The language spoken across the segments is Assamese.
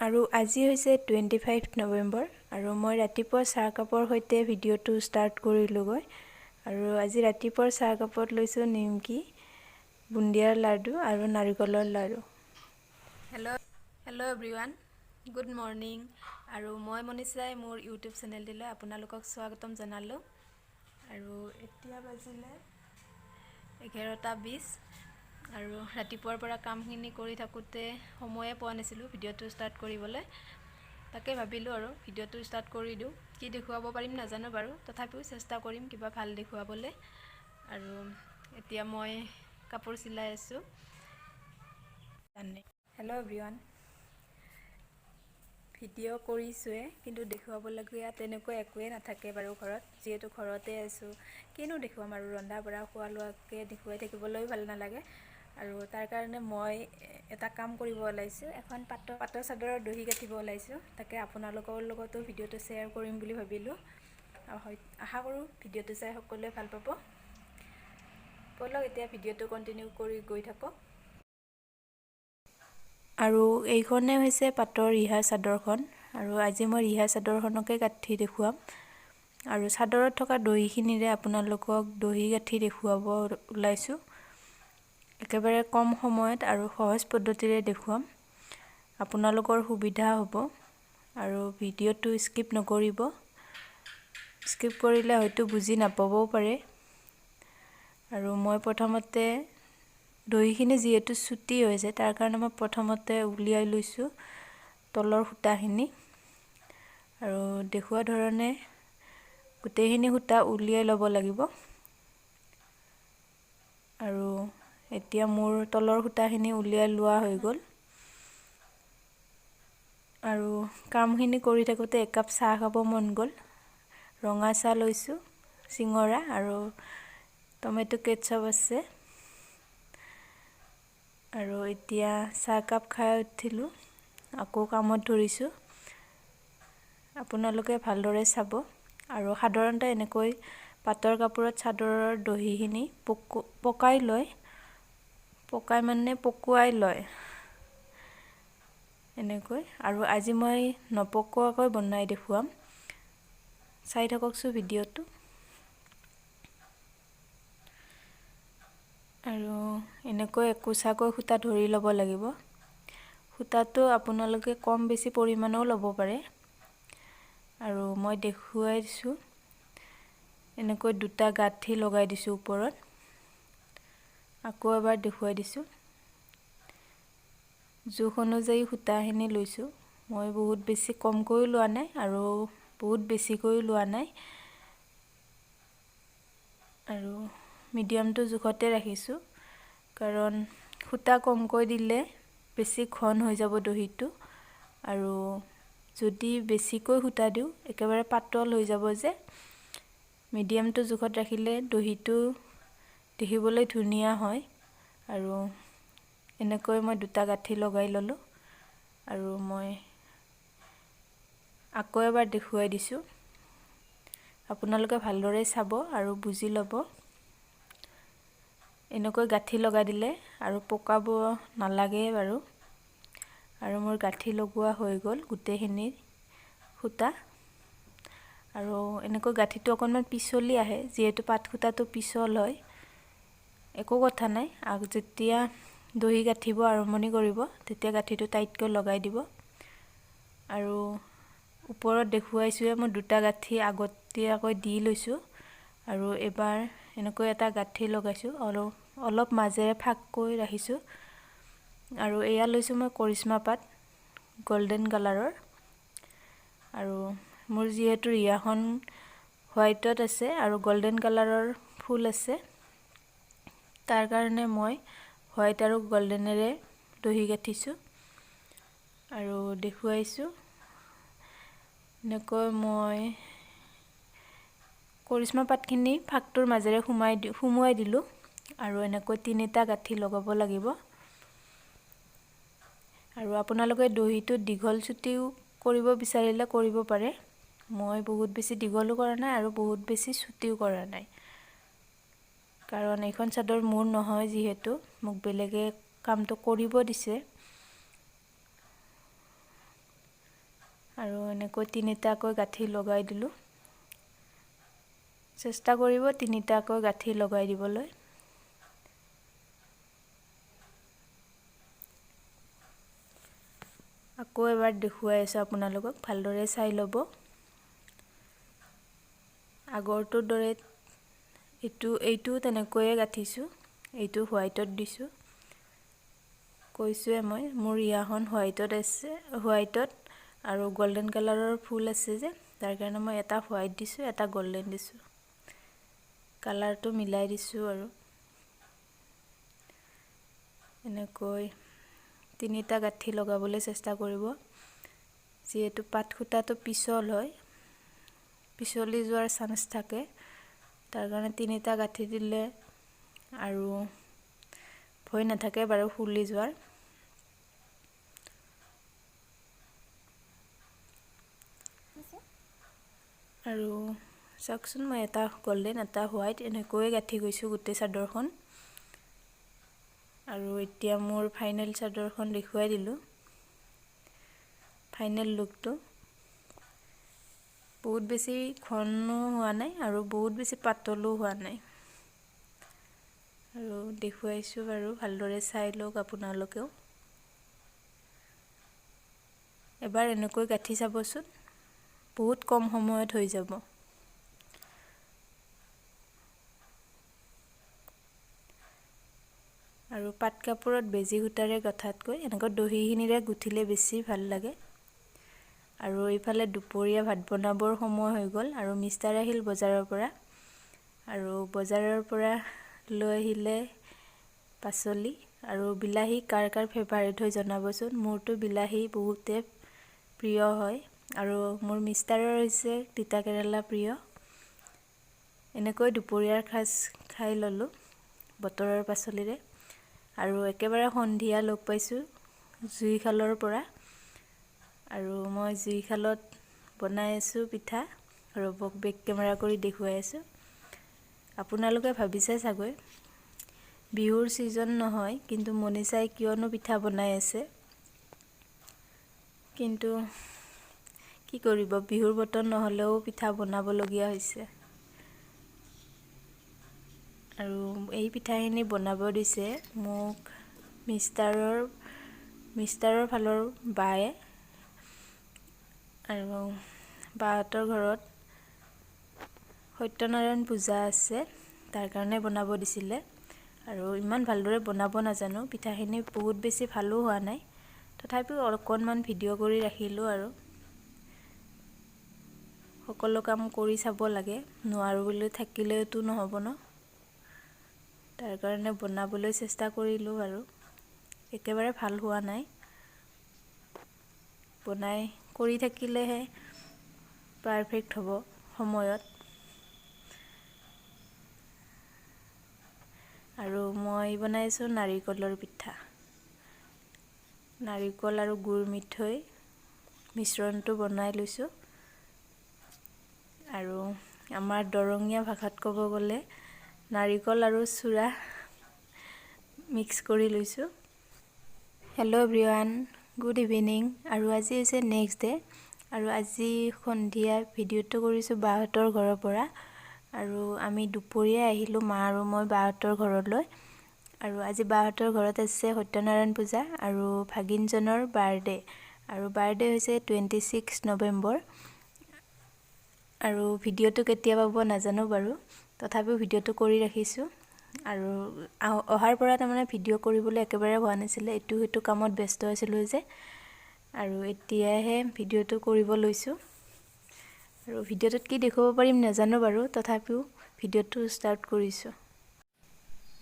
আৰু আজি হৈছে 25 নৱেম্বৰ আৰু মই ৰাতিপুৱা চাহ কাপৰ সৈতে ভিডিঅ'টো ষ্টাৰ্ট কৰিলোগৈ আৰু আজি ৰাতিপুৱাৰ চাহ কাপত লৈছোঁ নিমকি বুন্দিয়াৰ লাডু আৰু নাৰিকলৰ লাডু। Hello' everyone, good morning. আৰু মই মনীষাই মোৰ ইউটিউব চেনেলটিলৈ আপোনালোকক স্বাগতম জনালোঁ। আৰু এতিয়া বাজিলে 11:20 আৰু ৰাতিপুৱাৰ পৰা কামখিনি কৰি থাকোঁতে সময়ে পোৱা নাছিলোঁ ভিডিঅ'টো ষ্টাৰ্ট কৰিবলৈ। তাকে ভাবিলোঁ আৰু ভিডিঅ'টো ষ্টাৰ্ট কৰি দিওঁ। কি দেখুৱাব পাৰিম নাজানো বাৰু, তথাপিও চেষ্টা কৰিম কিবা ভাল দেখুৱাবলৈ। আৰু এতিয়া মই কাপোৰ চিলাই আছোঁ। হেল্ল' এভৰিৱান, ভিডিঅ' কৰিছোঁৱে কিন্তু দেখুৱাবলগীয়া তেনেকুৱা একোৱেই নাথাকে বাৰু ঘৰত, যিহেতু ঘৰতে আছোঁ। কিনো দেখুৱাম আৰু, ৰন্ধা বঢ়া খোৱা লোৱাকৈ দেখুৱাই থাকিবলৈও ভাল নালাগে। আৰু তাৰ কাৰণে মই এটা কাম কৰিব ওলাইছোঁ, এখন পাটৰ চাদৰৰ দহি গাঁঠিব ওলাইছোঁ। তাকে আপোনালোকৰ লগতো ভিডিঅ'টো শ্বেয়াৰ কৰিম বুলি ভাবিলোঁ। আশা কৰোঁ ভিডিঅ'টো চাই সকলোৱে ভাল পাব। ব'লক এতিয়া ভিডিঅ'টো কণ্টিনিউ কৰি গৈ থাকক। আৰু এইখনে হৈছে পাটৰ ৰিহা চাদৰখন, আৰু আজি মই ৰিহা চাদৰখনকে গাঁঠি দেখুৱাম। আৰু চাদৰত থকা দহিখিনিৰে আপোনালোকক দহি গাঁঠি দেখুৱাব ওলাইছোঁ। একেবাৰে কম সময়ত আৰু সহজ পদ্ধতিৰে দেখুৱাম, আপোনালোকৰ সুবিধা হ'ব। আৰু ভিডিঅ'টো স্কিপ নকৰিব, স্কিপ কৰিলে হয়তো বুজি নাপাবও পাৰে। আৰু মই প্ৰথমতে দহিখিনি যিহেতু চুটি হৈছে তাৰ কাৰণে মই প্ৰথমতে উলিয়াই লৈছোঁ তলৰ সূতাখিনি। আৰু দেখুওৱা ধৰণে গোটেইখিনি সূতা উলিয়াই ল'ব লাগিব। আৰু এতিয়া মোৰ তলৰ সূতাখিনি উলিয়াই লোৱা হৈ গ'ল। আৰু কামখিনি কৰি থাকোঁতে একাপ চাহ খাব মন গ'ল। ৰঙা চাহ লৈছোঁ, চিঙৰা আৰু টমেটো কেটচাপ আছে। আৰু এতিয়া চাহকাপ খাই উঠিলোঁ, আকৌ কামত ধৰিছোঁ। আপোনালোকে ভালদৰে চাব। আৰু সাধাৰণতে এনেকৈ পাটৰ কাপোৰত চাদৰৰ দহিখিনি পকাই লয় এনেকৈ। আৰু আজি মই নপকোৱাকৈ বনাই দেখুৱাম, চাই থাককচোন ভিডিঅ'টো। আৰু এনেকৈ একোচাকৈ সূতা ধৰি ল'ব লাগিব। সূতাটো আপোনালোকে কম বেছি পৰিমাণেও ল'ব পাৰে। আৰু মই দেখুৱাইছোঁ, এনেকৈ দুটা গাঁঠি লগাই দিছোঁ ওপৰত। আকৌ এবাৰ দেখুৱাই দিছোঁ। জোখ অনুযায়ী সূতাখিনি লৈছোঁ। মই বহুত বেছি কমকৈও লোৱা নাই আৰু বহুত বেছিকৈও লোৱা নাই। আৰু মিডিয়ামটো জোখতে ৰাখিছোঁ, কাৰণ সূতা কমকৈ দিলে বেছি ঘন হৈ যাব দহিটো। আৰু যদি বেছিকৈ সূতা দিওঁ একেবাৰে পাতল হৈ যাব যে। মিডিয়ামটো জোখত ৰাখিলে দহিটো দেখিবলৈ ধুনীয়া হয়। আৰু এনেকৈ মই দুটা গাঁঠি লগাই ল'লোঁ। আৰু মই আকৌ এবাৰ দেখুৱাই দিছোঁ। আপোনালোকে ভালদৰে চাব আৰু বুজি ল'ব। এনেকৈ গাঁঠি লগাই দিলে আৰু পকাব নালাগে বাৰু। আৰু মোৰ গাঁঠি লগোৱা হৈ গ'ল গোটেইখিনি সূতা। আৰু এনেকৈ গাঁঠিটো অকণমান পিছলি আহে, যিহেতু পাট সূতাটো পিছল হয়। একো কথা নাই, যেতিয়া দহি গাঁঠিব আৰম্ভণি কৰিব তেতিয়া গাঁঠিটো টাইটকৈ লগাই দিব। আৰু ওপৰত দেখুৱাইছোঁৱে মই দুটা গাঁঠি আগতীয়াকৈ দি লৈছোঁ। আৰু এবাৰ এনেকৈ এটা গাঁঠি লগাইছোঁ, অলপ মাজেৰে ফাঁককৈ ৰাখিছোঁ। আৰু এয়া লৈছোঁ মই কৰিশ্মা পাট, গল্ডেন কালাৰৰ। আৰু মোৰ যিহেতু ৰিহাখন হোৱাইটত আছে আৰু গল্ডেন কালাৰৰ ফুল আছে, তাৰ কাৰণে মই হোৱাইট আৰু গল্ডেনেৰে দহি গাঁঠিছোঁ। আৰু দেখুৱাইছোঁ, এনেকৈ মই কৰিশ্মা পাতখিনি ফাঁকটোৰ মাজেৰে সুমুৱাই দিলোঁ। আৰু এনেকৈ তিনিটা গাঁঠি লগাব লাগিব। আৰু আপোনালোকে দহিটো দীঘল চুটিও কৰিব বিচাৰিলে কৰিব পাৰে। মই বহুত বেছি দীঘলো কৰা নাই আৰু বহুত বেছি চুটিও কৰা নাই, কাৰণ এইখন চাদৰ মোৰ নহয়, যিহেতু মোক বেলেগে কামটো কৰিব দিছে। আৰু এনেকৈ তিনিটাকৈ গাঁঠি লগাই দিলোঁ। চেষ্টা কৰিব তিনিটাকৈ গাঁঠি লগাই দিবলৈ। আকৌ এবাৰ দেখুৱাই আছোঁ আপোনালোকক, ভালদৰে চাই ল'ব। আগৰটোৰ দৰে এইটো তেনেকৈয়ে গাঁঠিছোঁ, এইটো হোৱাইটত দিছোঁ। কৈছোঁৱে মই, মোৰ ৰিহাখন হোৱাইটত আৰু গল্ডেন কালাৰৰ ফুল আছে যে, তাৰ কাৰণে মই এটা হোৱাইট দিছোঁ, এটা গল্ডেন দিছোঁ। কালাৰটো মিলাই দিছোঁ আৰু এনেকৈ তিনিটা গাঁঠি লগাবলৈ চেষ্টা কৰিব। যিহেতু পাট সূতাটো পিছল হয়, পিছলি যোৱাৰ চান্স থাকে, তাৰ কাৰণে তিনিটা গাঁঠি দিলে আৰু ভয় নাথাকে বাৰু খুলি যোৱাৰ। আৰু চাওকচোন, মই এটা গল্ডেন এটা হোৱাইট এনেকৈয়ে গাঁঠি গৈছোঁ গোটেই চাদৰখন। আৰু এতিয়া মোৰ ফাইনেল চাদৰখন দেখুৱাই দিলোঁ, ফাইনেল লুকটো। বহুত বেছি ঘনো হোৱা নাই আৰু বহুত বেছি পাতলো হোৱা নাই। আৰু দেখুৱাইছোঁ বাৰু, ভালদৰে চাই লওক আপোনালোকেও। এবাৰ এনেকৈ গাঁঠি চাবচোন, বহুত কম সময়ত হৈ যাব। আৰু পাট কাপোৰত বেজি সূতাৰে গঁঠাতকৈ এনেকৈ দহিখিনিৰে গুঠিলে বেছি ভাল লাগে। আৰু এইফালে দুপৰীয়া ভাত বনাবৰ সময় হৈ গ'ল আৰু মিষ্টাৰ আহিল বজাৰৰ পৰা। আৰু বজাৰৰ পৰা লৈ আহিলে পাচলি আৰু বিলাহী। কাৰ কাৰ ফেভাৰিট হয় জনাবচোন। মোৰতো বিলাহী বহুতে প্ৰিয় হয় আৰু মোৰ মিষ্টাৰৰ হৈছে তিতা কেৰেলা প্ৰিয়। এনেকৈ দুপৰীয়াৰ সাজ খাই ল'লোঁ বতৰৰ পাচলিৰে। আৰু একেবাৰে সন্ধিয়া লগ পাইছোঁ জুইশালৰ পৰা। আৰু মই জুইশালত বনাই আছোঁ পিঠা, ৰবক বেক কেমেৰা কৰি দেখুৱাই আছোঁ। আপোনালোকে ভাবিছে চাগৈ বিহুৰ ছিজন নহয়, কিন্তু মনিষাই কিয়নো পিঠা বনাই আছে। কিন্তু কি কৰিব, বিহুৰ বতৰ নহ'লেও পিঠা বনাবলগীয়া হৈছে। আৰু এই পিঠাখিনি বনাব দিছে মোক মিষ্টাৰৰ ফালৰ বায়ে। আৰু বাহঁতৰ ঘৰত সত্যনাৰায়ণ পূজা আছে, তাৰ কাৰণে বনাব দিছিলে। আৰু ইমান ভালদৰে বনাব নাজানো, পিঠাখিনি বহুত বেছি ভালো হোৱা নাই, তথাপিও অকণমান ভিডিঅ' কৰি ৰাখিলোঁ। আৰু সকলো কাম কৰি চাব লাগে, নোৱাৰোঁ বুলি থাকিলেওতো নহ'ব ন। তাৰ কাৰণে বনাবলৈ চেষ্টা কৰিলোঁ আৰু একেবাৰে ভাল হোৱা নাই। বনাই কৰি থাকিলেহে পাৰফেক্ট হ'ব সময়ত। আৰু মই বনাইছোঁ নাৰিকলৰ পিঠা। নাৰিকল আৰু গুৰ মিঠৈ মিশ্ৰণটো বনাই লৈছোঁ। আৰু আমাৰ দৰঙীয়া ভাষাত ক'ব গ'লে নাৰিকল আৰু চুৰা মিক্স কৰি লৈছোঁ। Hello' everyone, good evening. আৰু আজি হৈছে নেক্সট ডে'। আৰু আজি সন্ধিয়া ভিডিঅ'টো কৰিছোঁ বাহঁতৰ ঘৰৰ পৰা। আৰু আমি দুপৰীয়া আহিলোঁ, মা আৰু মই বাহঁতৰ ঘৰলৈ। আৰু আজি বাহঁতৰ ঘৰত আছে সত্যনাৰায়ণ পূজা আৰু ভাগিনজনৰ বাৰ্থডে'। আৰু বাৰ্থডে' হৈছে 26 নৱেম্বৰ। আৰু ভিডিঅ'টো কেতিয়া পাব নাজানো বাৰু, তথাপিও ভিডিঅ'টো কৰি ৰাখিছোঁ। আৰু অহাৰ পৰা তাৰমানে ভিডিঅ' কৰিবলৈ একেবাৰে হোৱা নাছিলে, এইটো সেইটো কামত ব্যস্ত আছিলোঁ যে। আৰু এতিয়াহে ভিডিঅ'টো কৰিব লৈছোঁ। আৰু ভিডিঅ'টোত কি দেখুৱাব পাৰিম নাজানো বাৰু, তথাপিও ভিডিঅ'টো ষ্টাৰ্ট কৰিছোঁ।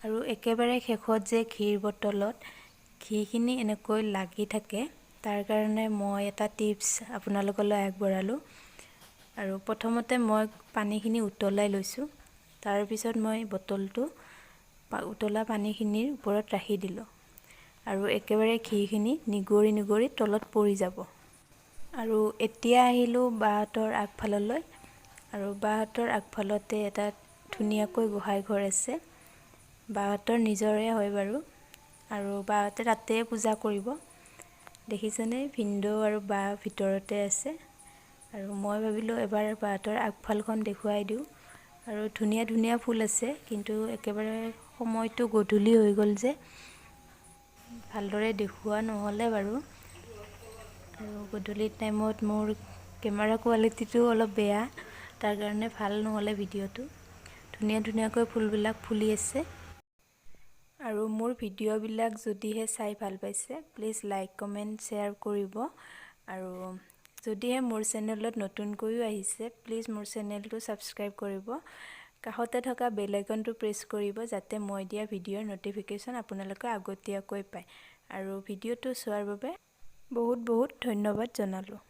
আৰু একেবাৰে শেষত যে ঘিৰ বটলত ঘিখিনি এনেকৈ লাগি থাকে, তাৰ কাৰণে মই এটা টিপছ আপোনালোকলৈ আগবঢ়ালোঁ। আৰু প্ৰথমতে মই পানীখিনি উতলাই লৈছোঁ, তাৰপিছত মই বটলটো উতলা পানীখিনিৰ ওপৰত ৰাখি দিলোঁ। আৰু একেবাৰে ঘিখিনি নিগৰি নিগৰি তলত পৰি যাব। আৰু এতিয়া আহিলোঁ বাহঁতৰ আগফাললৈ। আৰু বাহঁতৰ আগফালতে এটা ধুনীয়াকৈ গোঁসাই ঘৰ আছে, বাহঁতৰ নিজৰে হয় বাৰু। আৰু বাহঁতে তাতে পূজা কৰিব। দেখিছেনে, ভিনদেউ আৰু বা ভিতৰতে আছে। আৰু মই ভাবিলোঁ এবাৰ বাহঁতৰ আগফালখন দেখুৱাই দিওঁ। আৰু ধুনীয়া ধুনীয়া ফুল আছে, কিন্তু একেবাৰে সময়টো গধূলি হৈ গ'ল যে ভালদৰে দেখুওৱা নহ'লে বাৰু। আৰু গধূলি টাইমত মোৰ কেমেৰা কোৱালিটিটো অলপ বেয়া, তাৰ কাৰণে ভাল নহ'লে ভিডিঅ'টো। ধুনীয়া ধুনীয়াকৈ ফুলবিলাক ফুলি আছে। আৰু মোৰ ভিডিঅ'বিলাক যদিহে চাই ভাল পাইছে, প্লিজ লাইক কমেণ্ট শ্বেয়াৰ কৰিব। আৰু যদিহে মোৰ চেনেলত নতুনকৈও আহিছে, প্লিজ মোৰ চেনেলটো ছাবস্ক্ৰাইব কৰিব। কাষতে থকা বেল আইকনটো প্ৰেছ কৰিব, যাতে মই দিয়া ভিডিঅ'ৰ ন'টিফিকেশ্যন আপোনালোকে আগতীয়াকৈ পায়। আৰু ভিডিঅ'টো চোৱাৰ বাবে বহুত বহুত ধন্যবাদ জনালোঁ।